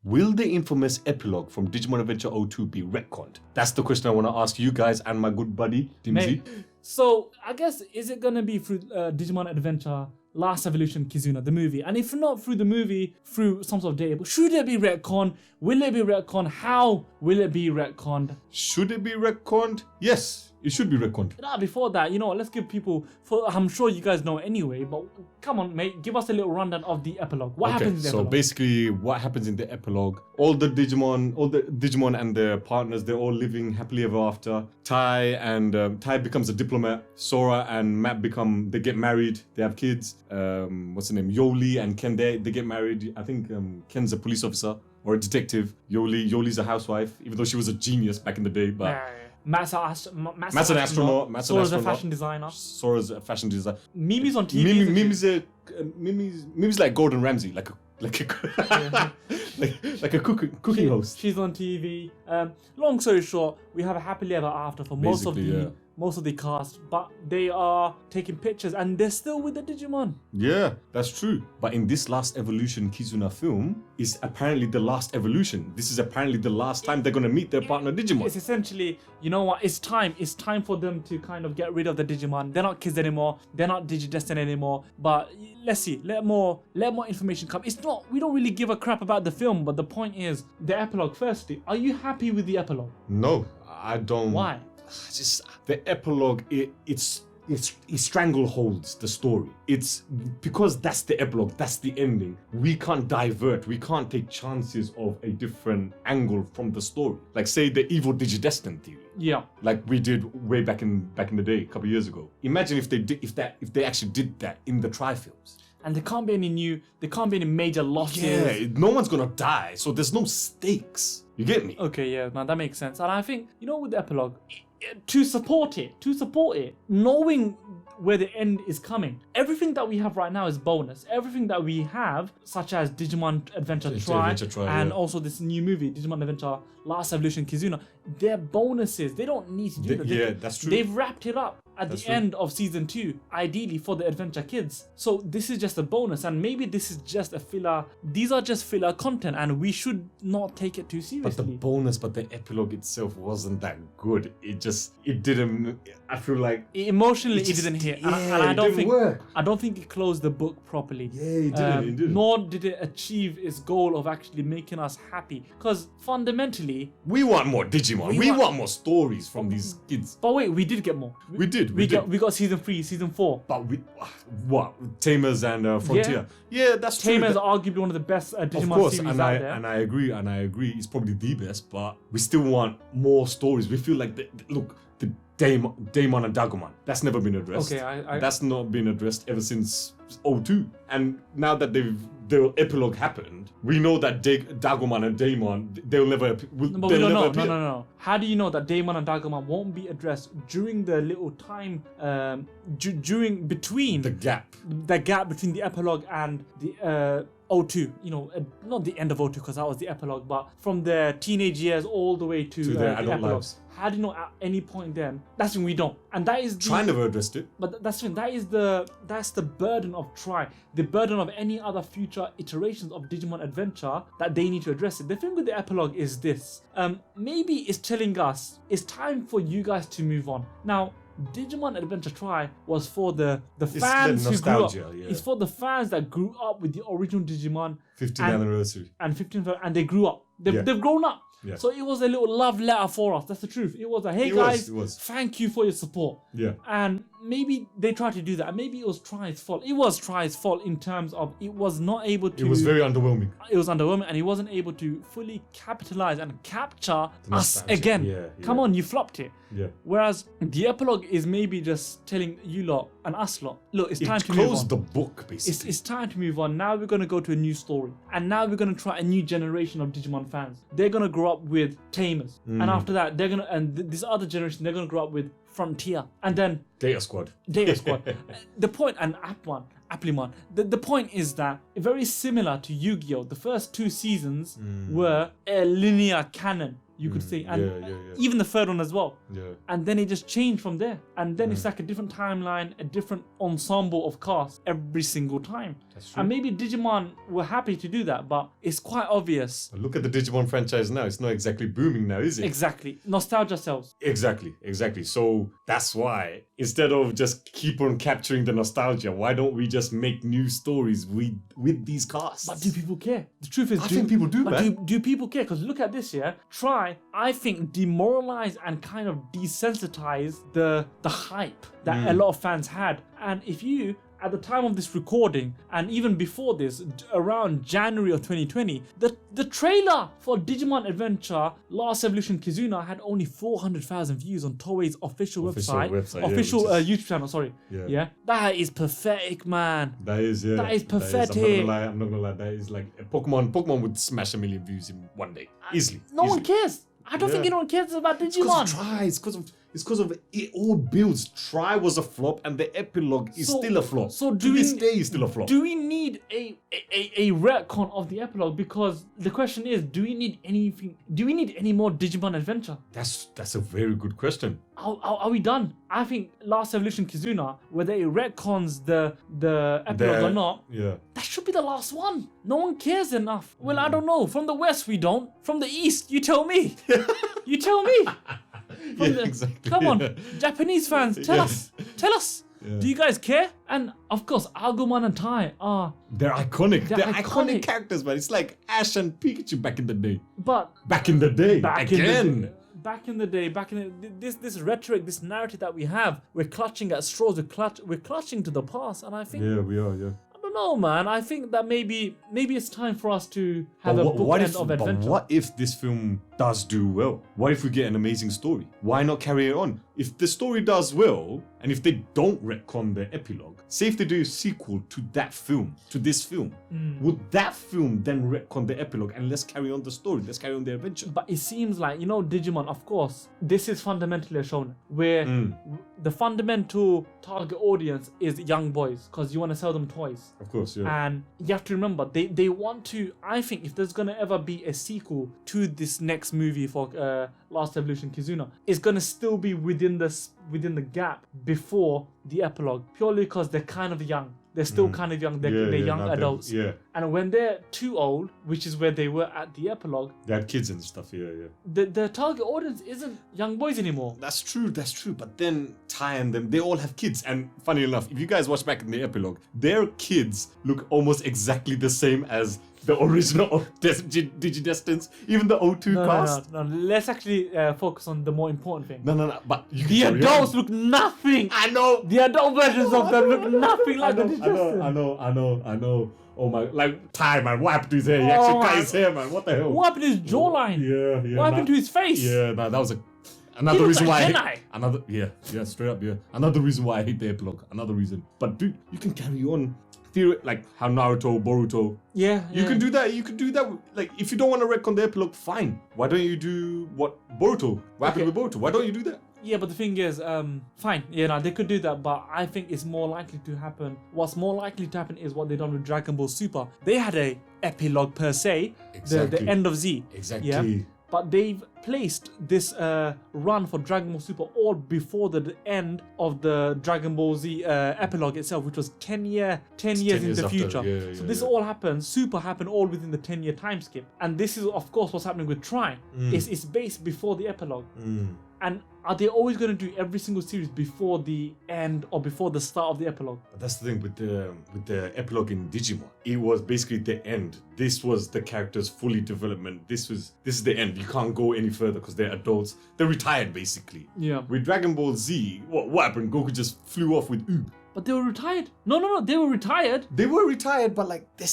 will the infamous epilogue from Digimon Adventure 02 be retconned? That's the question I want to ask you guys and my good buddy, Dimsy. So I guess, is it going to be through Digimon Adventure Last Evolution Kizuna, the movie? And if not through the movie, through some sort of data, should it be retconned? Will it be retconned? How will it be retconned? Should it be retconned? Yes, it should be retconned. Before that, let's give people, I'm sure you guys know anyway, but come on, mate, give us a little rundown of the epilogue. What happens in the epilogue? So basically, what happens in the epilogue, all the Digimon and their partners, they're all living happily ever after. Tai becomes a diplomat. Sora and Matt they get married. They have kids. What's her name? Yoli and Ken, they get married. I think Ken's a police officer or a detective. Yoli's a housewife, even though she was a genius back in the day. But Matt's an astronaut. Sora's a fashion designer. Mimi's on TV. Mimi's like Gordon Ramsay, like a cooking host. She's on TV. Long story short, we have a happily ever after for most of the cast, but they are taking pictures and they're still with the Digimon. Yeah, that's true. But in this last evolution Kizuna film is apparently the last evolution. This is apparently the last time they're gonna meet their partner Digimon. It's essentially, you know what? It's time for them to kind of get rid of the Digimon. They're not kids anymore. They're not Digidestined anymore. But let's see. Let more information come. It's not. We don't really give a crap about the film. But the point is the epilogue. Firstly, are you happy with the epilogue? No, I don't. Why? Just the epilogue, it strangleholds the story. It's because that's the epilogue, that's the ending. We can't divert, we can't take chances of a different angle from the story. Like say the evil Digidestined theory. Yeah. Like we did way back in the day, a couple of years ago. Imagine if they actually did that in the tri-films. And there can't be any major losses. Yeah, no one's gonna die, so there's no stakes. You get me? Okay, yeah, man, that makes sense. And I think, with the epilogue, to support it, knowing where the end is coming. Everything that we have right now is bonus. Everything that we have, such as Digimon Adventure Tri, and also this new movie, Digimon Adventure Last Evolution Kizuna, they're bonuses. They don't need to do that. Yeah, that's true. They've wrapped it up at the end of season 2, ideally for the Adventure kids. So this is just a bonus, and maybe this is just a filler. These are just filler content, and we should not take it too seriously. But the epilogue itself wasn't that good. It didn't. I feel like emotionally it didn't hit. Yeah, and I don't think work. I don't think it closed the book properly. Yeah, it didn't. Nor did it achieve its goal of actually making us happy. Because fundamentally, we want more Digimon. We want more stories from these kids. But wait, we did get more. We did. We got season 3, season 4. But Tamers and Frontier. Yeah, that's true. Tamers are arguably one of the best Digimon series out there. And I agree. It's probably the best, but we still want more stories. We feel like the Daemon and Dagomon, that's never been addressed. Okay, that's not been addressed ever since 02. And now that the epilogue happened, we know that Dagomon and Daemon, they'll never appear. No. How do you know that Daemon and Dagomon won't be addressed during the little time, between the gap between the epilogue and the 02, not the end of 02 because that was the epilogue, but from their teenage years all the way to their the adult epilogue. lives. How do you know at any point then? That's when we don't. And that is Tri never addressed it. But that's the burden of Tri. The burden of any other future iterations of Digimon Adventure that they need to address it. The thing with the epilogue is this. Maybe it's telling us it's time for you guys to move on. Now, Digimon Adventure Tri was for the fans who grew up. Yeah. It's for the fans that grew up with the original Digimon 15th anniversary. And they grew up. They've grown up. Yeah. So it was a little love letter for us. That's the truth. It was hey guys, thank you for your support. Yeah. And maybe they tried to do that. And maybe it was Tri's fault. It was Tri's fault in terms of it was not able to. It was very underwhelming. It was underwhelming, and he wasn't able to fully capitalize and capture us again. Yeah. Come on, you flopped it. Yeah. Whereas the epilogue is maybe just telling you lot and us lot, look, it's time to move on. It closed the book, basically. It's time to move on. Now we're going to go to a new story. And now we're going to try a new generation of Digimon fans. They're going to grow up with Tamers. And after that, they're going to, and this other generation, they're going to grow up with Frontier. And then Data Squad. The point, and Applimon. The point is that very similar to Yu-Gi-Oh! The first 2 seasons were a linear canon. you could say, and yeah. even the third one as well. Yeah. And then it just changed from there. And then it's like a different timeline, a different ensemble of cast every single time. That's true. And maybe Digimon were happy to do that, but it's quite obvious. Look at the Digimon franchise now. It's not exactly booming now, is it? Exactly. Nostalgia sells. Exactly. So that's why, instead of just keep on capturing the nostalgia, why don't we just make new stories with these casts? But do people care? The truth is, I think people do, but man. do people care? Because look at this, yeah. Try, I think, demoralize and kind of desensitize the hype that a lot of fans had. And if you, at the time of this recording, and even before this, around January of 2020, the trailer for Digimon Adventure Last Evolution Kizuna had only 400,000 views on Toei's official website, YouTube channel. Sorry, yeah, that is pathetic, man. That is, yeah. That is pathetic. I'm not gonna lie. That is like Pokemon would smash 1 million views in one day, easily. No one cares. I don't think anyone cares about Digimon. It's because of it all builds. Try was a flop, and the epilogue is still a flop. So to this day, is still a flop. Do we need a retcon of the epilogue? Because the question is, do we need anything? Do we need any more Digimon Adventure? That's a very good question. Are we done? I think Last Evolution Kizuna, whether it retcons the epilogue or not, that should be the last one. No one cares enough. Well, I don't know. From the west, we don't. From the east, you tell me. You tell me. Exactly. Come on, Japanese fans, tell us. Yeah. Do you guys care? And of course, Agumon and Tai are... They're iconic. They're iconic characters, man. It's like Ash and Pikachu back in the day. But... Back in the day. Back in the day, this rhetoric, this narrative that we have, we're clutching at straws, we're clutching to the past, and I think... Yeah, we are, yeah. I don't know, man. I think that maybe it's time for us to have a bookend of adventure. But what if this film does do well? What if we get an amazing story? Why not carry it on? If the story does well, and if they don't retcon the epilogue, say if they do a sequel to that film, to this film, would that film then retcon the epilogue and let's carry on the story, let's carry on the adventure? But it seems like, Digimon, of course, this is fundamentally a shonen, where the fundamental target audience is young boys, because you want to sell them toys. Of course, yeah. And you have to remember, they want to, I think if there's going to ever be a sequel to this next movie for Last Evolution Kizuna, it's going to still be within the gap before the epilogue, purely because they're kind of young. They're still kind of young. They're young adults. Yeah. And when they're too old, which is where they were at the epilogue, they had kids and stuff. Yeah. The target audience isn't young boys anymore. That's true. But then Tai and them, they all have kids. And funny enough, if you guys watch back in the epilogue, their kids look almost exactly the same as the original Digidestins, even the O2 cast. No. Let's actually focus on the more important thing. No. But the adults look nothing. I know. The adult versions of them look nothing like the Digidestins. I know. Oh my, like Tai, man, what happened to his hair? He actually cut his hair, man. What the hell? What happened to his jawline? Yeah. What happened to his face? Yeah, that was another reason why straight up. Another reason why I hate the epilogue. Another reason. But dude, you can carry on. Like how Naruto, Boruto. Yeah. You can do that. Like if you don't want to retcon the epilogue, fine. Why don't you do what Boruto? What happened with Boruto? Why don't you do that? Yeah, but the thing is, fine. Yeah, no, they could do that, but I think it's more likely to happen. What's more likely to happen is what they done with Dragon Ball Super. They had a epilogue per se, the end of Z. Exactly. Yeah? But they've placed this run for Dragon Ball Super all before the end of the Dragon Ball Z epilogue itself, which was 10 years in the future. So this all happened, Super happened all within the 10-year time skip. And this is, of course, what's happening with Tri. It's based before the epilogue. And are they always going to do every single series before the end or before the start of the epilogue? But that's the thing with the epilogue in Digimon. It was basically the end. This was the character's fully development. This is the end. You can't go any further because they're adults. They're retired basically. Yeah. With Dragon Ball Z, what happened? Goku just flew off with Oob. But they were retired. No, they were retired. They were retired, but like they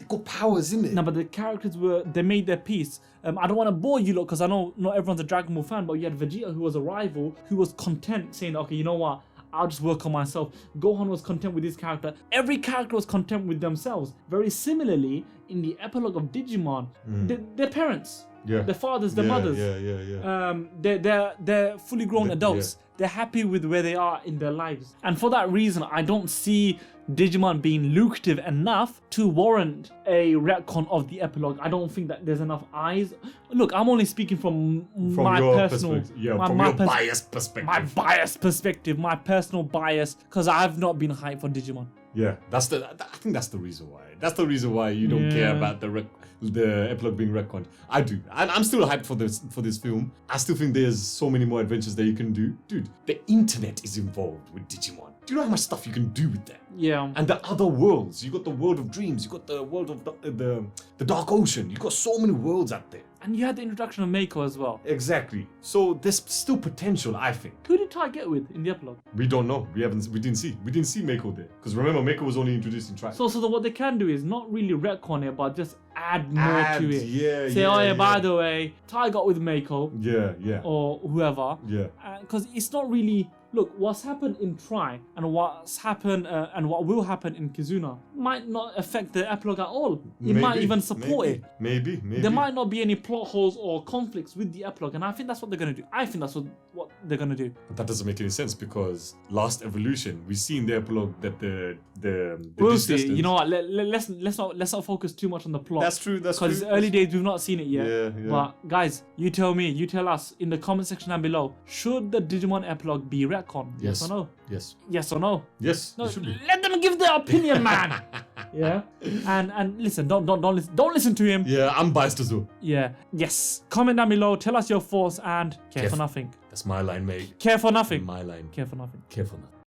got powers in it. No, but the characters they made their peace. I don't want to bore you lot because I know not everyone's a Dragon Ball fan, but you had Vegeta who was a rival, who was content saying, okay, you know what? I'll just work on myself. Gohan was content with his character. Every character was content with themselves. Very similarly, in the epilogue of Digimon, their parents, Yeah. their fathers, their Yeah, mothers, they're fully grown adults. They're happy with where they are in their lives, and for that reason, I don't see Digimon being lucrative enough to warrant a retcon of the epilogue. I don't think that there's enough eyes. Look, I'm only speaking from my your personal, perspective. Yeah, from your biased perspective. my biased perspective, my personal bias, because I've not been hyped for Digimon. Yeah, I think that's the reason why. That's the reason why you don't care about the epilogue being retconned. I do, and I'm still hyped for this film. I still think there's so many more adventures that you can do, dude. The internet is involved with Digimon. Do you know how much stuff you can do with that? Yeah. And the other worlds. You got the world of dreams. You got the world of the dark ocean. You got so many worlds out there. And you had the introduction of Mako as well. Exactly. So there's still potential, I think. Who did Tai get with in the epilogue? We don't know. We didn't see Mako there. Because remember, Mako was only introduced in Tri. So what they can do is not really retcon it, but just add more to it. Yeah, Say, oh yeah, by the way, Tai got with Mako. Yeah. Or whoever. Yeah. Because it's not really. Look, what's happened in Tri and what's happened and what will happen in Kizuna might not affect the epilogue at all. It might even support it. Maybe. There might not be any plot holes or conflicts with the epilogue, and I think that's what they're gonna do. I think that's what they're gonna do. But that doesn't make any sense because last evolution, we see in the epilogue that the we'll see. You know what? Let's not focus too much on the plot. That's true. Because it's early days, we've not seen it yet. Yeah. But guys, you tell us in the comment section down below. Should the Digimon epilogue be retcon? Yes or no? Yes. Yes or no? Yes. No, It should be. let them give their opinion, man. Yeah. And listen, don't listen to him. Yeah, I'm biased as well. Yeah. Yes. Comment down below. Tell us your thoughts and care for nothing. That's my line, mate. Care for nothing. My line. Care for nothing. Care for nothing.